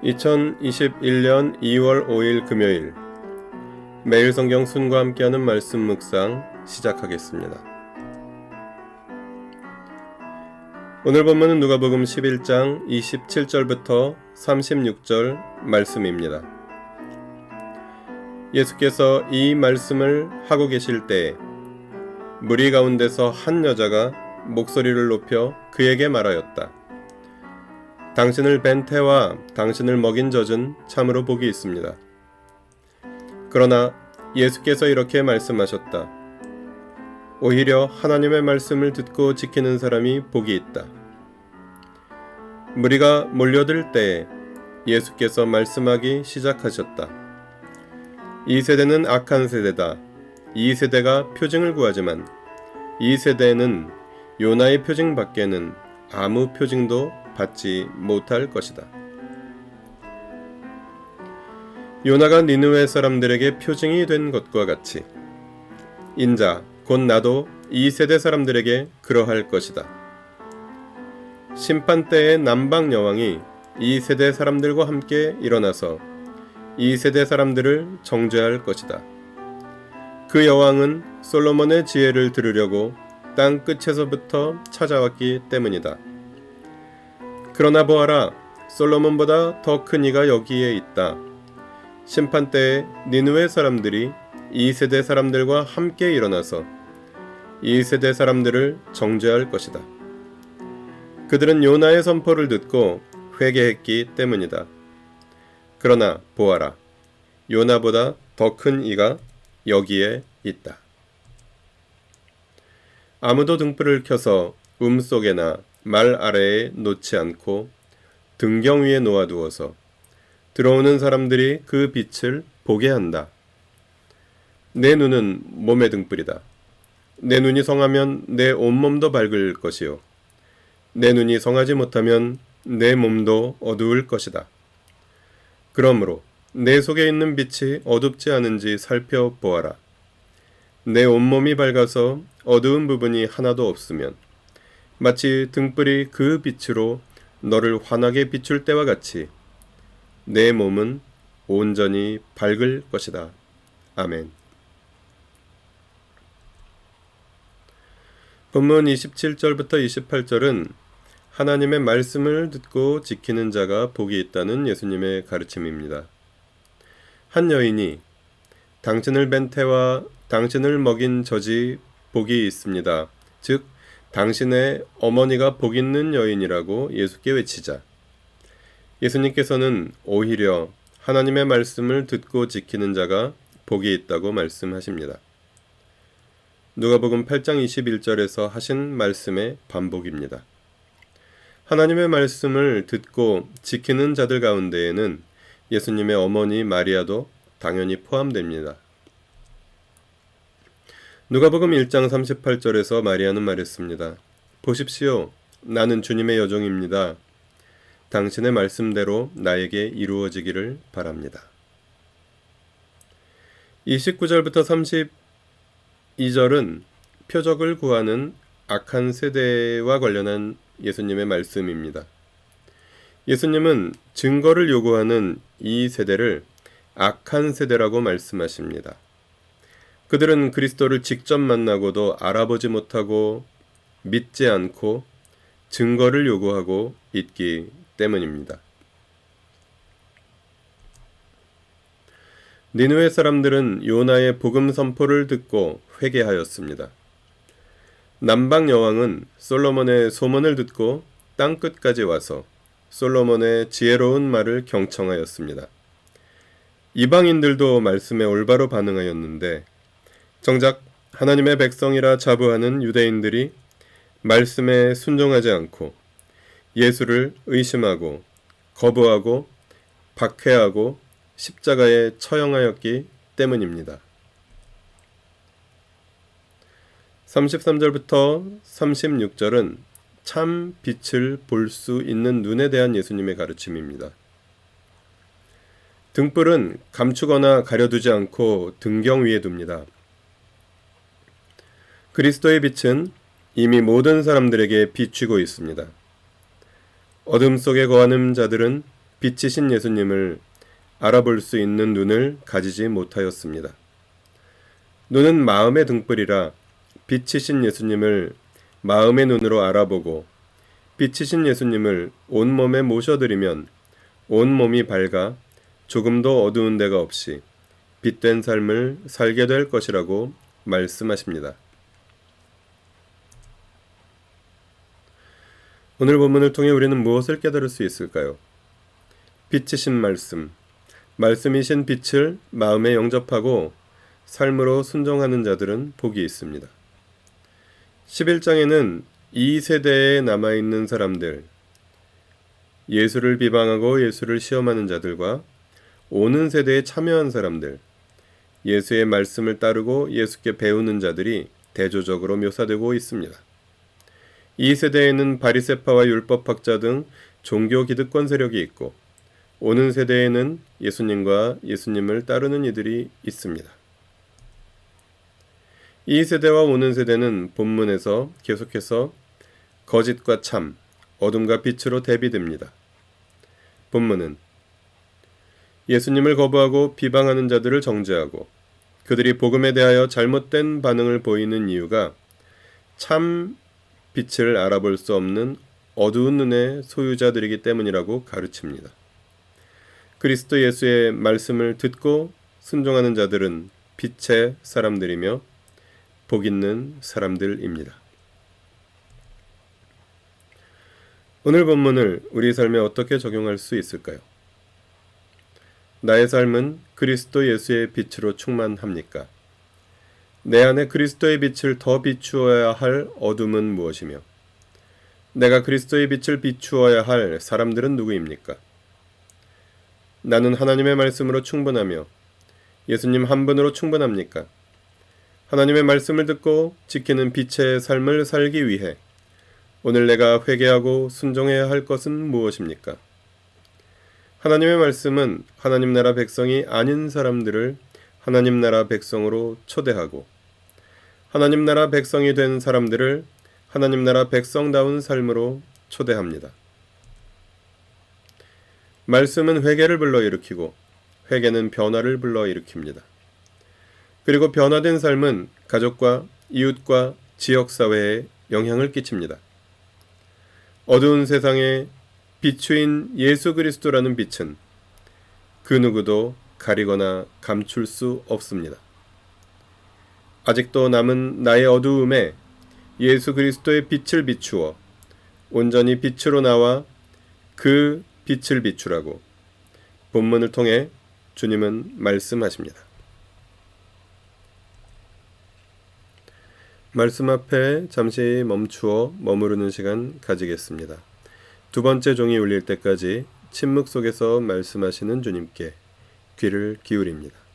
2021년 2월 5일 금요일 매일 성경 순과 함께하는 말씀 묵상 시작하겠습니다. 오늘 본문은 누가복음 11장 27절부터 36절 말씀입니다. 예수께서 이 말씀을 하고 계실 때 무리 가운데서 한 여자가 목소리를 높여 그에게 말하였다. 당신을 뵌 태와 당신을 먹인 젖은 참으로 복이 있습니다. 그러나 예수께서 이렇게 말씀하셨다. 오히려 하나님의 말씀을 듣고 지키는 사람이 복이 있다. 무리가 몰려들 때에 예수께서 말씀하기 시작하셨다. 이 세대는 악한 세대다. 이 세대가 표징을 구하지만 이 세대에는 요나의 표징 밖에는 아무 표징도 받지 못할 것이다. 요나가 니느웨 사람들에게 표징이 된 것과 같이 인자 곧 나도 이 세대 사람들에게 그러할 것이다. 심판 때의 남방 여왕이 이 세대 사람들과 함께 일어나서 이 세대 사람들을 정죄할 것이다. 그 여왕은 솔로몬의 지혜를 들으려고 땅 끝에서부터 찾아왔기 때문이다. 그러나 보아라, 솔로몬보다 더 큰 이가 여기에 있다. 심판 때에 니느웨 사람들이 이 세대 사람들과 함께 일어나서 이 세대 사람들을 정죄할 것이다. 그들은 요나의 선포를 듣고 회개했기 때문이다. 그러나 보아라, 요나보다 더 큰 이가 여기에 있다. 아무도 등불을 켜서 속에나 말 아래에 놓지 않고 등경 위에 놓아두어서 들어오는 사람들이 그 빛을 보게 한다. 내 눈은 몸의 등불이다. 내 눈이 성하면 내 온몸도 밝을 것이요. 내 눈이 성하지 못하면 내 몸도 어두울 것이다. 그러므로 내 속에 있는 빛이 어둡지 않은지 살펴보아라. 내 온몸이 밝아서 어두운 부분이 하나도 없으면 마치 등불이 그 빛으로 너를 환하게 비출 때와 같이 내 몸은 온전히 밝을 것이다. 아멘. 본문 27절부터 28절은 하나님의 말씀을 듣고 지키는 자가 복이 있다는 예수님의 가르침입니다. 한 여인이 당신을 뵌 태와 당신을 먹인 젖이 복이 있습니다. 즉 당신의 어머니가 복 있는 여인이라고 예수께 외치자 예수님께서는 오히려 하나님의 말씀을 듣고 지키는 자가 복이 있다고 말씀하십니다. 누가복음 8장 21절에서 하신 말씀의 반복입니다. 하나님의 말씀을 듣고 지키는 자들 가운데에는 예수님의 어머니 마리아도 당연히 포함됩니다. 누가복음 1장 38절에서 마리아는 말했습니다. 보십시오. 나는 주님의 여종입니다. 당신의 말씀대로 나에게 이루어지기를 바랍니다. 29절부터 32절은 표적을 구하는 악한 세대와 관련한 예수님의 말씀입니다. 예수님은 증거를 요구하는 이 세대를 악한 세대라고 말씀하십니다. 그들은 그리스도를 직접 만나고도 알아보지 못하고 믿지 않고 증거를 요구하고 있기 때문입니다. 니느웨 사람들은 요나의 복음 선포를 듣고 회개하였습니다. 남방 여왕은 솔로몬의 소문을 듣고 땅 끝까지 와서 솔로몬의 지혜로운 말을 경청하였습니다. 이방인들도 말씀에 올바로 반응하였는데 정작 하나님의 백성이라 자부하는 유대인들이 말씀에 순종하지 않고 예수를 의심하고 거부하고 박해하고 십자가에 처형하였기 때문입니다. 33절부터 36절은 참 빛을 볼 수 있는 눈에 대한 예수님의 가르침입니다. 등불은 감추거나 가려두지 않고 등경 위에 둡니다. 그리스도의 빛은 이미 모든 사람들에게 비추고 있습니다. 어둠 속에 거하는 자들은 빛이신 예수님을 알아볼 수 있는 눈을 가지지 못하였습니다. 눈은 마음의 등불이라 빛이신 예수님을 마음의 눈으로 알아보고 빛이신 예수님을 온몸에 모셔드리면 온몸이 밝아 조금도 어두운 데가 없이 빛된 삶을 살게 될 것이라고 말씀하십니다. 오늘 본문을 통해 우리는 무엇을 깨달을 수 있을까요? 빛이신 말씀, 말씀이신 빛을 마음에 영접하고 삶으로 순종하는 자들은 복이 있습니다. 11장에는 이 세대에 남아있는 사람들, 예수를 비방하고 예수를 시험하는 자들과 오는 세대에 참여한 사람들, 예수의 말씀을 따르고 예수께 배우는 자들이 대조적으로 묘사되고 있습니다. 이 세대에는 바리새파와 율법학자 등 종교 기득권 세력이 있고 오는 세대에는 예수님과 예수님을 따르는 이들이 있습니다. 이 세대와 오는 세대는 본문에서 계속해서 거짓과 참, 어둠과 빛으로 대비됩니다. 본문은 예수님을 거부하고 비방하는 자들을 정죄하고 그들이 복음에 대하여 잘못된 반응을 보이는 이유가 참 빛을 알아볼 수 없는 어두운 눈의 소유자들이기 때문이라고 가르칩니다. 그리스도 예수의 말씀을 듣고 순종하는 자들은 빛의 사람들이며 복 있는 사람들입니다. 오늘 본문을 우리 삶에 어떻게 적용할 수 있을까요? 나의 삶은 그리스도 예수의 빛으로 충만합니까? 내 안에 그리스도의 빛을 더 비추어야 할 어둠은 무엇이며 내가 그리스도의 빛을 비추어야 할 사람들은 누구입니까? 나는 하나님의 말씀으로 충분하며 예수님 한 분으로 충분합니까? 하나님의 말씀을 듣고 지키는 빛의 삶을 살기 위해 오늘 내가 회개하고 순종해야 할 것은 무엇입니까? 하나님의 말씀은 하나님 나라 백성이 아닌 사람들을 하나님 나라 백성으로 초대하고 하나님 나라 백성이 된 사람들을 하나님 나라 백성다운 삶으로 초대합니다. 말씀은 회개를 불러일으키고 회개는 변화를 불러일으킵니다. 그리고 변화된 삶은 가족과 이웃과 지역사회에 영향을 끼칩니다. 어두운 세상에 비추인 예수 그리스도라는 빛은 그 누구도 가리거나 감출 수 없습니다. 아직도 남은 나의 어두움에 예수 그리스도의 빛을 비추어 온전히 빛으로 나와 그 빛을 비추라고 본문을 통해 주님은 말씀하십니다. 말씀 앞에 잠시 멈추어 머무르는 시간 가지겠습니다. 두 번째 종이 울릴 때까지 침묵 속에서 말씀하시는 주님께 귀를 기울입니다.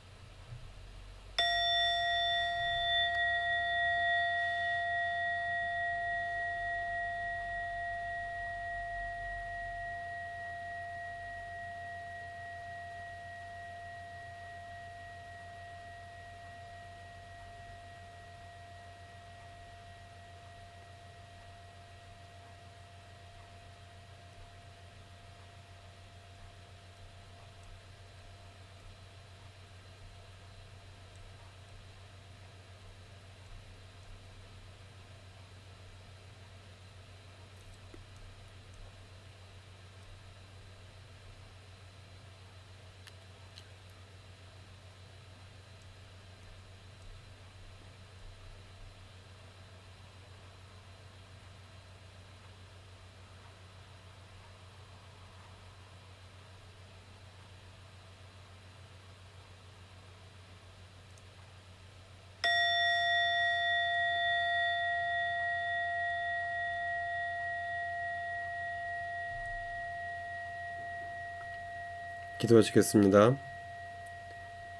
기도하시겠습니다.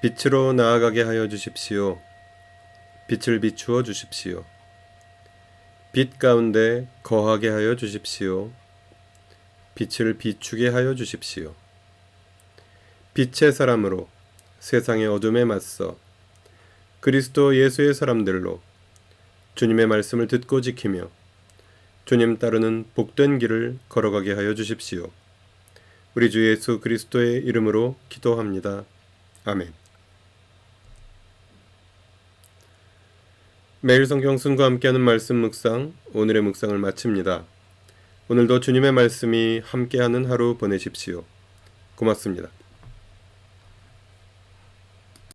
빛으로 나아가게 하여 주십시오. 빛을 비추어 주십시오. 빛 가운데 거하게 하여 주십시오. 빛을 비추게 하여 주십시오. 빛의 사람으로 세상의 어둠에 맞서 그리스도 예수의 사람들로 주님의 말씀을 듣고 지키며 주님 따르는 복된 길을 걸어가게 하여 주십시오. 우리 주 예수 그리스도의 이름으로 기도합니다. 아멘. 매일 성경 순과 함께하는 말씀 묵상, 오늘의 묵상을 마칩니다. 오늘도 주님의 말씀이 함께하는 하루 보내십시오. 고맙습니다.